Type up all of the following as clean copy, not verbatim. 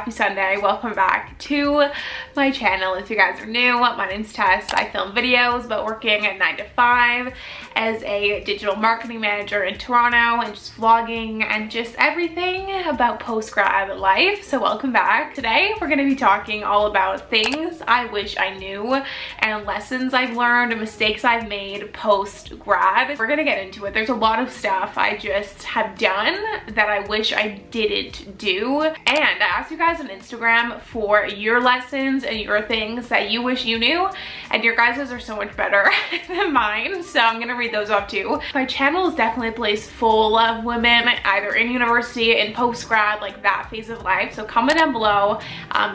happy Sunday. Welcome back to my channel. If you guys are new, my name's Tess. I film videos about working at 9 to 5 as a digital marketing manager in Toronto and just vlogging and just everything about post-grad life. So welcome back. Today we're going to be talking all about things I wish I knew and lessons I've learned and mistakes I've made post-grad. We're going to get into it. There's a lot of stuff I just have done that I wish I didn't do. And I asked you guys on Instagram for your lessons and your things that you wish you knew, and your guys' are so much better than mine, so I'm gonna read those off too. My channel is definitely a place full of women either in university, in post-grad, like that phase of life. So comment down below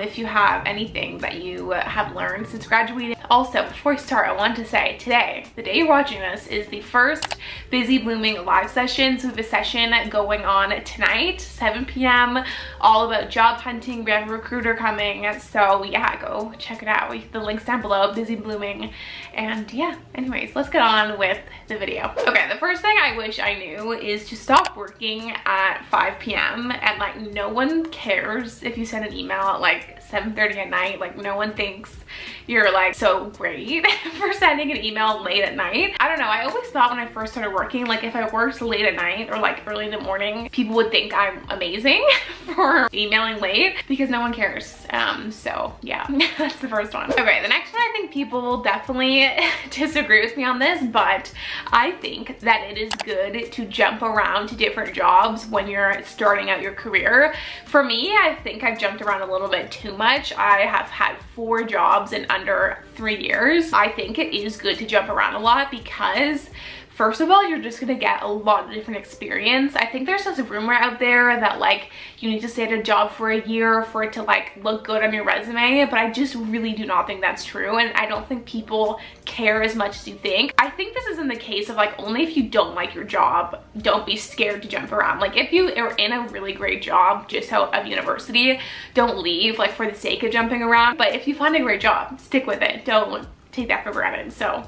if you have anything that you have learned since graduating. Also, before I start, I want to say today, the day you're watching this, is the first Busy Blooming live session. So we have a session going on tonight, 7 p.m, all about job hunting. We have a recruiter coming, so yeah, go check it out. The link's down below, Busy Blooming. And yeah, anyways, let's get on with the video. Okay, the first thing I wish I knew is to stop working at 5 p.m. and like no one cares if you send an email at like 7:30 at night. Like no one thinks you're like so great for sending an email late at night. I don't know, I always thought when I first started working, like if I worked late at night or like early in the morning, people would think I'm amazing for emailing late because no one cares. So yeah, that's the first one. Okay, the next one, I think people will definitely disagree with me on this, but I think that it is good to jump around to different jobs when you're starting out your career. For me, I think I've jumped around a little bit too much. I have had 4 jobs in under 3 years. I think it is good to jump around a lot because first of all, you're just gonna get a lot of different experience. I think there's this rumor out there that like you need to stay at a job for a year for it to like look good on your resume, but I just really do not think that's true, and I don't think people care as much as you think. I think this is in the case of like only if you don't like your job, don't be scared to jump around. Like if you are in a really great job just out of university, don't leave like for the sake of jumping around. But if you find a great job, stick with it. Don't take that for granted. So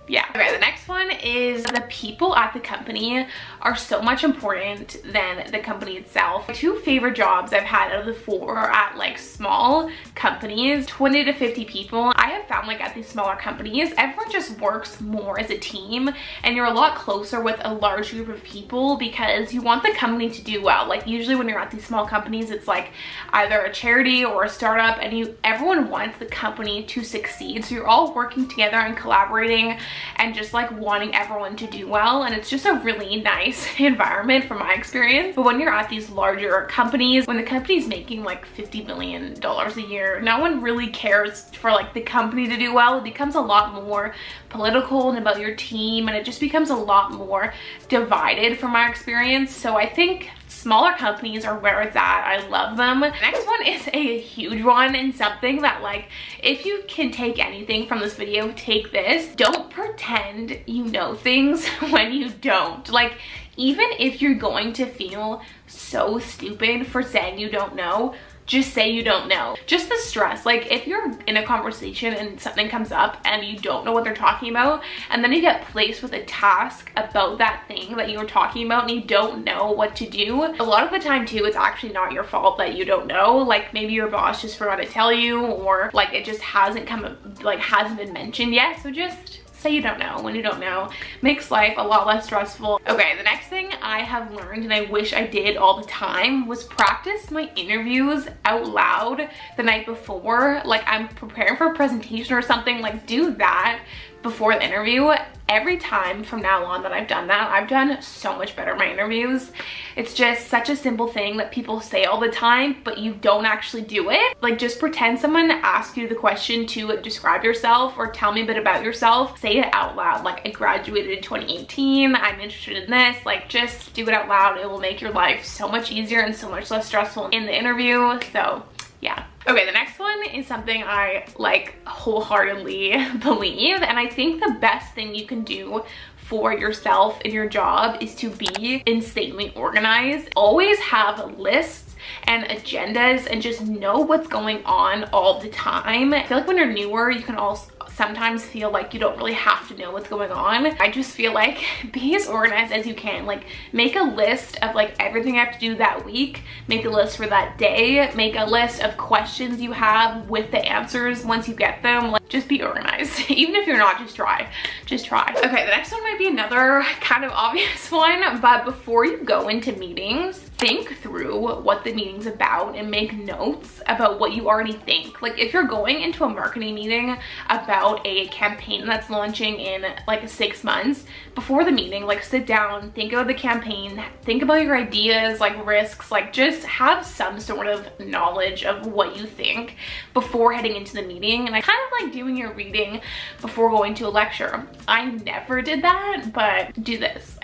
yeah. Okay, the next one is the people at the company are so much important than the company itself. My 2 favorite jobs I've had out of the 4 are at like small companies, 20 to 50 people. I have found like at these smaller companies, everyone just works more as a team and you're a lot closer with a large group of people because you want the company to do well. Like usually when you're at these small companies, it's like either a charity or a startup, and everyone wants the company to succeed. So you're all working together and collaborating and just like wanting everyone to do well, and it's just a really nice environment from my experience. But when you're at these larger companies, when the company's making like $50 million a year, no one really cares for like the company to do well. It becomes a lot more political and about your team, and it just becomes a lot more divided from my experience. So I think smaller companies are where it's at. I love them. The next one is a huge one, and something that like if you can take anything from this video, take this. Don't pretend you know things when you don't. Like even if you're going to feel so stupid for saying you don't know, just say you don't know. Just the stress, like if you're in a conversation and something comes up and you don't know what they're talking about, and then you get placed with a task about that thing that you were talking about and you don't know what to do. A lot of the time too, it's actually not your fault that you don't know. Like maybe your boss just forgot to tell you, or like it just hasn't been mentioned yet. So just say you don't know when you don't know. Makes life a lot less stressful. Okay, the next thing I have learned and I wish I did all the time was practice my interviews out loud the night before. Like I'm preparing for a presentation or something, like do that before the interview. Every time from now on that I've done that, I've done so much better in my interviews. It's just such a simple thing that people say all the time, but you don't actually do it. Like just pretend someone asks you the question to describe yourself or tell me a bit about yourself. Say it out loud. Like I graduated in 2018, I'm interested in this. Like just do it out loud. It will make your life so much easier and so much less stressful in the interview. So yeah. Okay, the next one is something I like wholeheartedly believe, and I think the best thing you can do for yourself in your job is to be insanely organized. Always have lists and agendas and just know what's going on all the time. I feel like when you're newer, you can also sometimes feel like you don't really have to know what's going on. I just feel like be as organized as you can. Like make a list of like everything you have to do that week, make a list for that day, make a list of questions you have with the answers once you get them. Like just be organized. Even if you're not, just try. Okay, the next one might be another kind of obvious one, but before you go into meetings, think through what the meeting's about and make notes about what you already think. Like if you're going into a marketing meeting about a campaign that's launching in like 6 months, before the meeting, like sit down, think about the campaign, think about your ideas, like risks, like just have some sort of knowledge of what you think before heading into the meeting. And I kind of like doing your reading before going to a lecture. I never did that, but do this.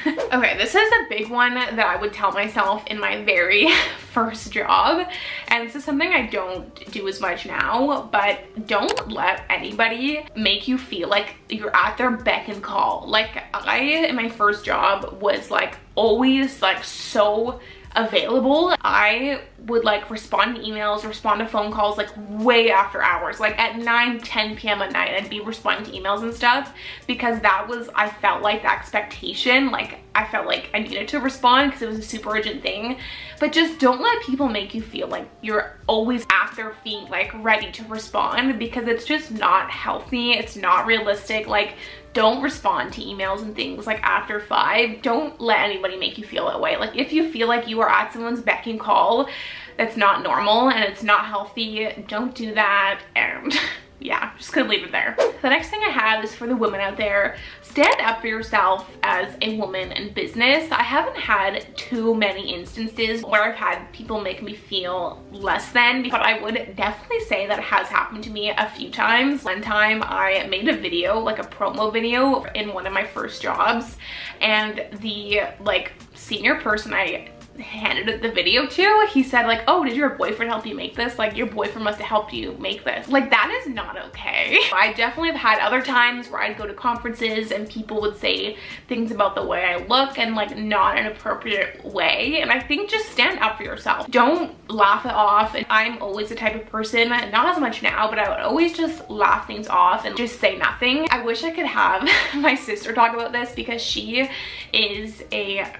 Okay, this is a big one that I would tell myself in my very first job, and this is something I don't do as much now, but don't let anybody make you feel like you're at their beck and call. Like I, in my first job, was like always like so available. I would like respond to emails, respond to phone calls like way after hours, like at 9-10 p.m. at night. I'd be responding to emails and stuff because that was, I felt like the expectation. Like I felt like I needed to respond because it was a super urgent thing. But just don't let people make you feel like you're always at their feet, like ready to respond, because it's just not healthy. It's not realistic. Like don't respond to emails and things like after 5. Don't let anybody make you feel that way. Like if you feel like you are at someone's beck and call, that's not normal and it's not healthy. Don't do that. And yeah, just gonna leave it there. The next thing I have is for the women out there. Stand up for yourself as a woman in business. I haven't had too many instances where I've had people make me feel less than, but I would definitely say that it has happened to me a few times. One time I made a video, like a promo video in one of my first jobs, and the like senior person I handed the video to, he said like, oh, did your boyfriend help you make this? Like your boyfriend must have helped you make this. Like that is not okay. I definitely have had other times where I'd go to conferences and people would say things about the way I look and like not an appropriate way. And I think just stand up for yourself. Don't laugh it off. And I'm always the type of person, not as much now, but I would always just laugh things off and just say nothing. I wish I could have my sister talk about this because she is a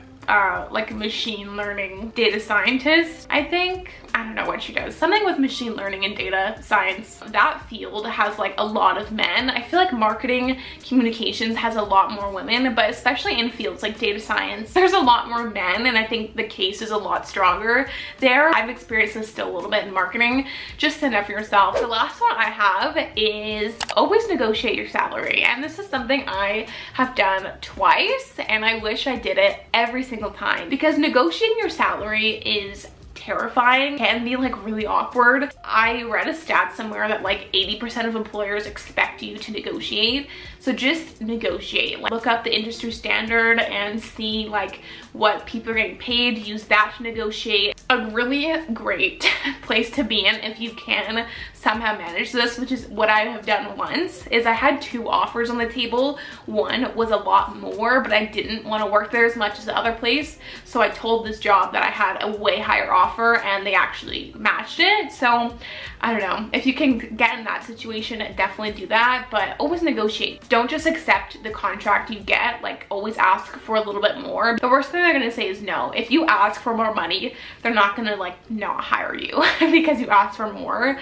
like a machine learning data scientist, I think. I don't know what she does. Something with machine learning and data science. That field has like a lot of men. I feel like marketing communications has a lot more women, but especially in fields like data science, there's a lot more men, and I think the case is a lot stronger there. I've experienced this still a little bit in marketing. Just stand up for yourself. The last one I have is always negotiate your salary. And this is something I have done twice, and I wish I did it every single time, because negotiating your salary is terrifying, can be like really awkward. I read a stat somewhere that like 80% of employers expect you to negotiate. So just negotiate. Like look up the industry standard and see like what people are getting paid. Use that to negotiate. A really great place to be in if you can somehow manage this, which is what I have done once, is I had 2 offers on the table. One was a lot more, but I didn't want to work there as much as the other place. So I told this job that I had a way higher offer and they actually matched it. So I don't know, if you can get in that situation, definitely do that, but always negotiate. Don't just accept the contract you get. Like always ask for a little bit more. The worst thing they're gonna say is no. If you ask for more money, they're not gonna like not hire you because you asked for more.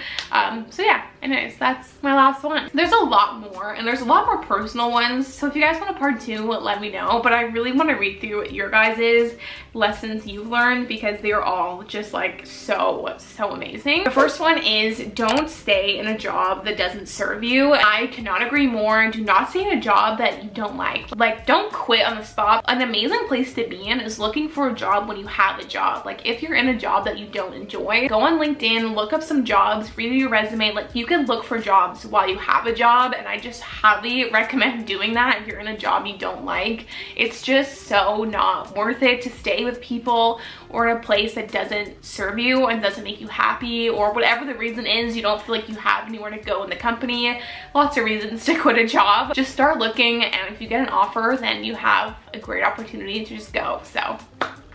So yeah, anyways, that's my last one. There's a lot more, and there's a lot more personal ones. So if you guys want a part 2, let me know. But I really want to read through your guys's lessons you've learned, because they're all just like so amazing. The first one is don't stay in a job that doesn't serve you. I cannot agree more. Do not stay in a job that you don't like. Like don't quit on the spot. An amazing place to be in is looking for a job when you have a job. Like if you're in a job that you don't enjoy, go on LinkedIn, look up some jobs, read your resume. Like you can look for jobs while you have a job, and I just highly recommend doing that if you're in a job you don't like. It's just so not worth it to stay with people or in a place that doesn't serve you and doesn't make you happy, or whatever the reason is, you don't feel like you have anywhere to go in the company. Lots of reasons to quit a job. Just start looking, and if you get an offer, then you have a great opportunity to just go. So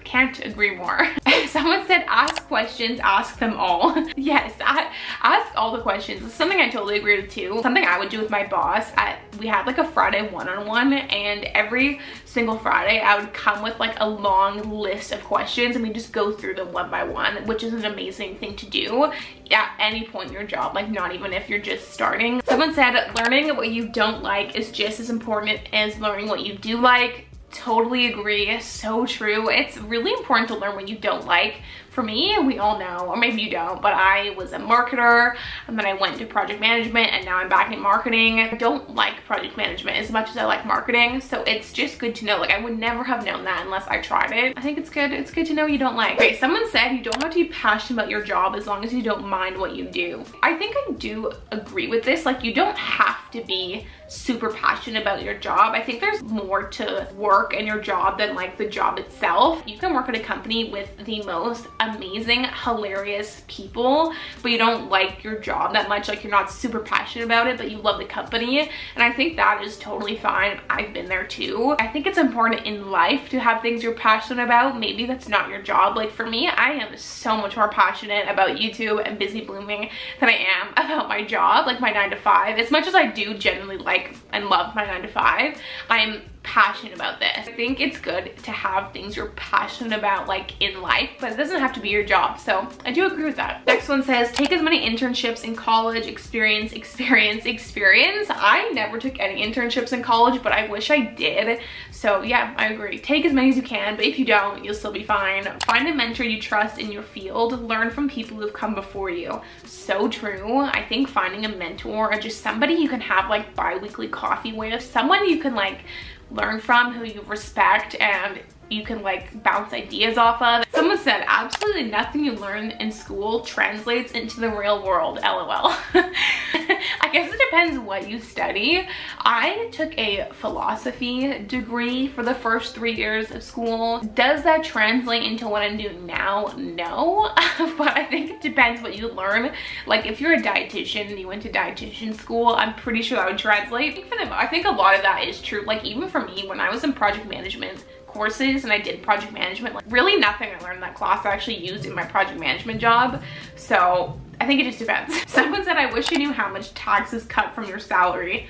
can't can't agree more. Someone said, ask questions, ask them all. Yes, ask all the questions. It's something I totally agree with too. Something I would do with my boss. We had like a Friday one-on-one, and every single Friday I would come with like a long list of questions and we just go through them one by one, which is an amazing thing to do at any point in your job, like not even if you're just starting. Someone said, learning what you don't like is just as important as learning what you do like. Totally agree, so true. It's really important to learn what you don't like. For me, we all know, or maybe you don't, but I was a marketer and then I went into project management and now I'm back in marketing. I don't like project management as much as I like marketing, so it's just good to know. Like, I would never have known that unless I tried it. I think it's good to know you don't like. Okay, someone said you don't have to be passionate about your job as long as you don't mind what you do. I think I do agree with this. Like, you don't have to be super passionate about your job. I think there's more to work in your job than like the job itself. You can work at a company with the most amazing, hilarious people, but you don't like your job that much. Like, you're not super passionate about it, but you love the company, and I think that is totally fine. I've been there too. I think it's important in life to have things you're passionate about. Maybe that's not your job. Like, for me, I am so much more passionate about YouTube and busy blooming than I am about my job, like my 9 to 5. As much as I do genuinely like and love my 9 to 5, I'm passionate about this. I think it's good to have things you're passionate about like in life, but it doesn't have to be your job. So I do agree with that. Next one says, take as many internships in college, experience. I never took any internships in college, but I wish I did. So yeah, I agree. Take as many as you can, but if you don't, you'll still be fine. Find a mentor you trust in your field. Learn from people who've come before you. So true. I think finding a mentor or just somebody you can have like bi-weekly coffee with, someone you can like learn from, who you respect and you can like bounce ideas off of. Someone said, absolutely nothing you learn in school translates into the real world, LOL. I guess it depends what you study. I took a philosophy degree for the first 3 years of school. Does that translate into what I'm doing now? No, but I think it depends what you learn. Like, if you're a dietitian and you went to dietitian school, I'm pretty sure that would translate. I think a lot of that is true. Like, even for me, when I was in project management courses and I did project management, like really nothing I learned in that class I actually used in my project management job. So I think it just depends. Someone said, I wish I knew how much tax is cut from your salary.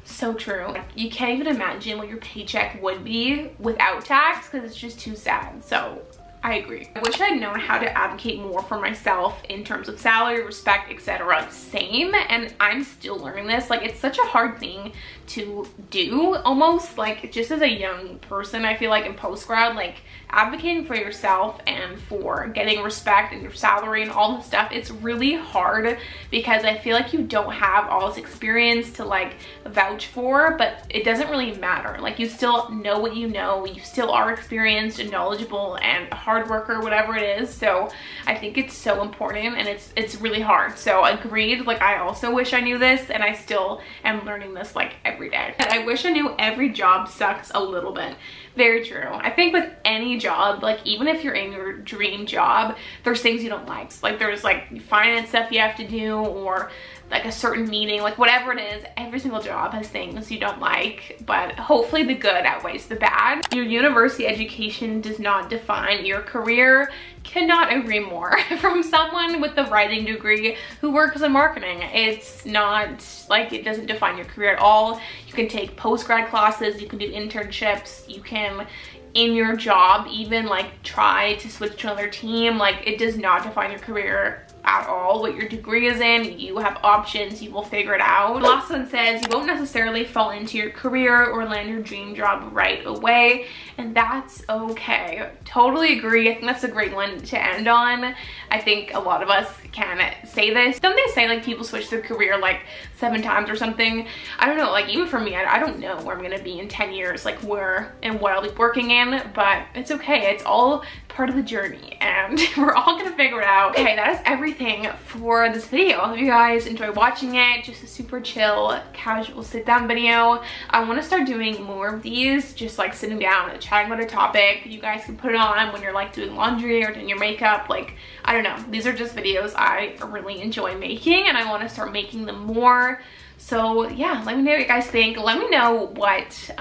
So true. Like, you can't even imagine what your paycheck would be without tax because it's just too sad. So I agree. I wish I'd known how to advocate more for myself in terms of salary, respect, etc. Same, and I'm still learning this. Like, it's such a hard thing to do, almost like just as a young person. I feel like in post-grad, like advocating for yourself and for getting respect and your salary and all this stuff, it's really hard because I feel like you don't have all this experience to like vouch for, but it doesn't really matter. Like, you still know what you know, you still are experienced and knowledgeable and a hard worker, whatever it is. So I think it's so important, and it's really hard. So agreed. Like, I also wish I knew this, and I still am learning this like every day. And I wish I knew every job sucks a little bit. Very true. I think with any job, like even if you're in your dream job, there's things you don't like. Like, there's like finance stuff you have to do, or like a certain meeting, like whatever it is. Every single job has things you don't like, but hopefully the good outweighs the bad. Your university education does not define your career. Cannot agree more. From someone with the writing degree who works in marketing. It's not like, it doesn't define your career at all. You can take post-grad classes, you can do internships, you can in your job even like try to switch to another team. Like, it does not define your career at all. What your degree is in, you have options, you will figure it out. The last one says, you won't necessarily fall into your career or land your dream job right away, and that's okay. Totally agree. I think that's a great one to end on. I think a lot of us can say this. Don't they say like people switch their career like 7 times or something? I don't know, like even for me, I don't know where I'm gonna be in 10 years, like where and what I'll be working in, but it's okay. It's all part of the journey and we're all gonna figure it out. Okay, that is everything for this video. I hope you guys enjoy watching it. Just a super chill, casual sit down video. I want to start doing more of these, just like sitting down and chatting about a topic. You guys can put it on when you're like doing laundry or doing your makeup. Like, I don't know, these are just videos I really enjoy making and I want to start making them more. So yeah, let me know what you guys think. Let me know what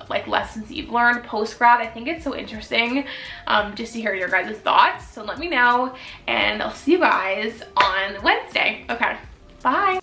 like lessons you've learned post-grad. I think it's so interesting just to hear your guys' thoughts. So let me know, and I'll see you guys on Wednesday. Okay, bye.